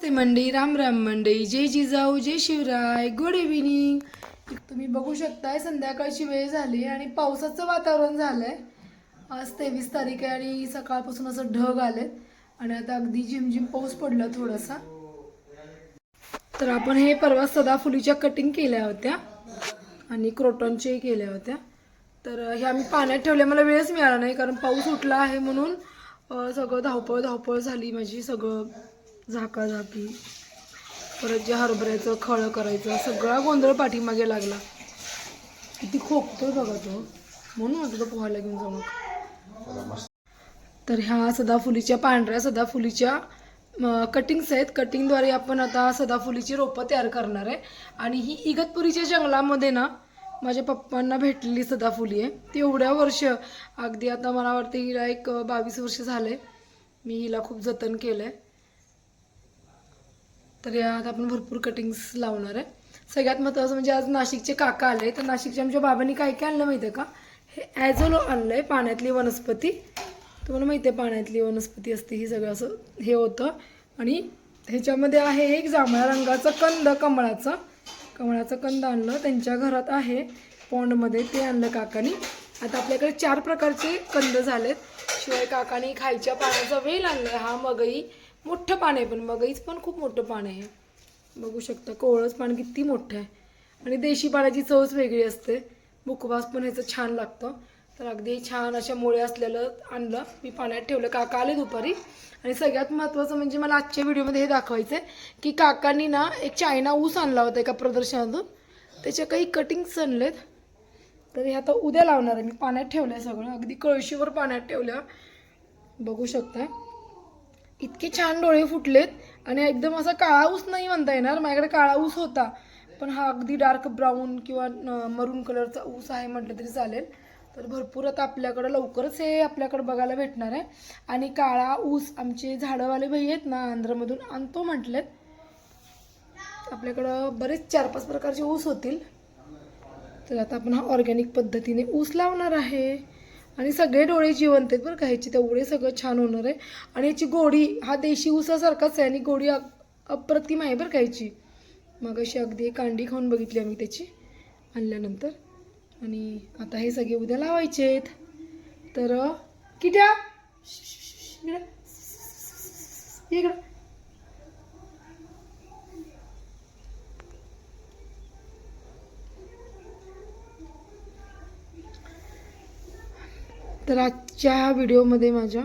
नमस्ते मंडळी, राम राम मंडळी, जय जिजाऊ, जय Shivray, good evening. तुम्ही बघू शकताय संध्याकाळची वेळ झाली आणि पावसाचं वातावरण झालंय. आज 23 तारीख आहे आणि सकाळपासून असं ढग आलेत आणि आता अगदी झिमझिम पाऊस पडला थोडासा. तर आपण हे परवा सदाफुलीच्या कटिंग केल्या होत्या आणि क्रोटॉनच्याही केल्या होत्या. तर हे आम्ही पाण्यात ठेवले, मला वेळच मिळाला नाही कारण पाऊस उठला आहे म्हणून सगळं धावपळ झाली माझी. सगळं झाकाझाकी, परत जे हरभऱ्याचं खळं करायचं, सगळा गोंधळ पाठीमागे लागला. किती खोकतोय बघा तो, म्हणून म्हटलं तो पोहायला घेऊन जाऊ नका. तर ह्या सदाफुलीच्या, पांढऱ्या सदाफुलीच्या कटिंग्स आहेत. कटिंगद्वारे आपण आता सदाफुलीची रोपं तयार करणार आहे. आणि ही इगतपुरीच्या जंगलामध्ये ना माझ्या पप्पांना भेटलेली सदाफुली आहे. ती एवढ्या वर्ष, अगदी आता मला वाटतं हिला एक 22 वर्ष झाले, मी हिला खूप जतन केलं आहे. तर यात आपण भरपूर कटिंग्स लावणार आहे. सगळ्यात महत्त्वाचं म्हणजे आज नाशिकचे काका आले. तर नाशिकच्या आमच्या बाबांनी काय काय आणलं माहिती आहे का? हे ॲझोलो आणलं आहे, पाण्यातली वनस्पती. तुम्हाला माहिती आहे पाण्यातली वनस्पती असते ही, सगळं असं हे होतं. आणि ह्याच्यामध्ये आहे एक जांभळ्या रंगाचं कंद, कमळाचं कंद आणलं, त्यांच्या घरात आहे पॉन्डमध्ये, ते आणलं काकानी. आता आपल्याकडे 4 प्रकारचे कंद झालेत. शिवाय काकानी खायच्या पाण्याचा वेल आणला. हा मगई, मोठं पान आहे, पण मगईच पण खूप मोठं पान आहे. बघू शकता कोवळच पान किती मोठं आहे. आणि देशी पाण्याची चवच वेगळी असते, मुखवास पण ह्याचं छान लागतं. तर अगदी छान अशा मुळे असलेलं आणलं, मी पाण्यात ठेवलं. काका आले दुपारी. आणि सगळ्यात महत्त्वाचं म्हणजे मला आजच्या व्हिडिओमध्ये हे दाखवायचं आहे की काकांनी ना एक चायना ऊस आणला होता एका प्रदर्शनातून, त्याच्या काही कटिंग्स आणलेत. तर हे आता उद्या लावणार आहे. मी पाण्यात ठेवलं आहे सगळं, अगदी कळशीवर पाण्यात ठेवलं. बघू शकताय इतके छान डोळे फुटलेत. आणि एकदम असा काळा ऊस नाही म्हणता येणार, माझ्याकडे काळा ऊस होता, पण हा अगदी डार्क ब्राऊन किंवा मरून कलरचा ऊस आहे म्हटलं तरी चालेल. तर भरपूर आता आपल्याकडं लवकरच हे आपल्याकडं बघायला भेटणार आहे. आणि काळा ऊस आमचे झाडंवाले भाई आहेत ना, आंध्रमधून आणतो म्हटलेत. आपल्याकडं बरेच 4-5 प्रकारचे ऊस होतील. तर आता आपण हा ऑर्गॅनिक पद्धतीने ऊस लावणार आहे. आणि सगळे डोळे जिवंत आहेत बरं का ह्याची, तेवढे सगळं छान होणार आहे. आणि याची गोडी, हा देशी ऊसासारखाच आहे आणि गोडी अप्रतिम आहे बरं का ह्याची. मग अशी अगदी कांडी खाऊन बघितली आम्ही त्याची आणल्यानंतर. आणि आता हे सगळे उद्या लावायचे आहेत. तर किट्या इकडं, तर आजच्या व्हिडिओमध्ये माझ्या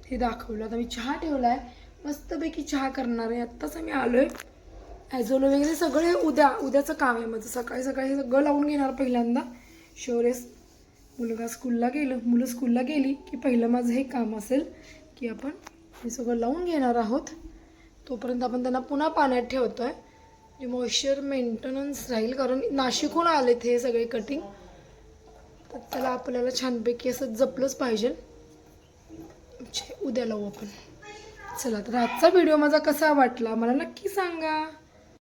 हे दाखवलं. आता मी चहा ठेवला आहे, मस्तपैकी चहा करणार आहे. आत्ताच आम्ही आलो आहे. ॲझोलो वगैरे सगळे उद्याचं काम आहे माझं. सकाळी हे सगळं लावून घेणार पहिल्यांदा. शोरेस मुलं स्कूलला गेली की पहिलं माझं हे काम असेल की आपण हे सगळं लावून घेणार आहोत. तोपर्यंत आपण त्यांना पुन्हा पाण्यात ठेवतो आहे, जे मॉइश्चर मेंटेनन्स राहील. कारण नाशिकहून आलेत हे सगळे कटिंग, तर त्याला आपल्याला छानपैकी असं जपलंच पाहिजे. उद्या लावू आपण. चला, तर आजचा व्हिडिओ माझा कसा वाटला मला नक्की सांगा.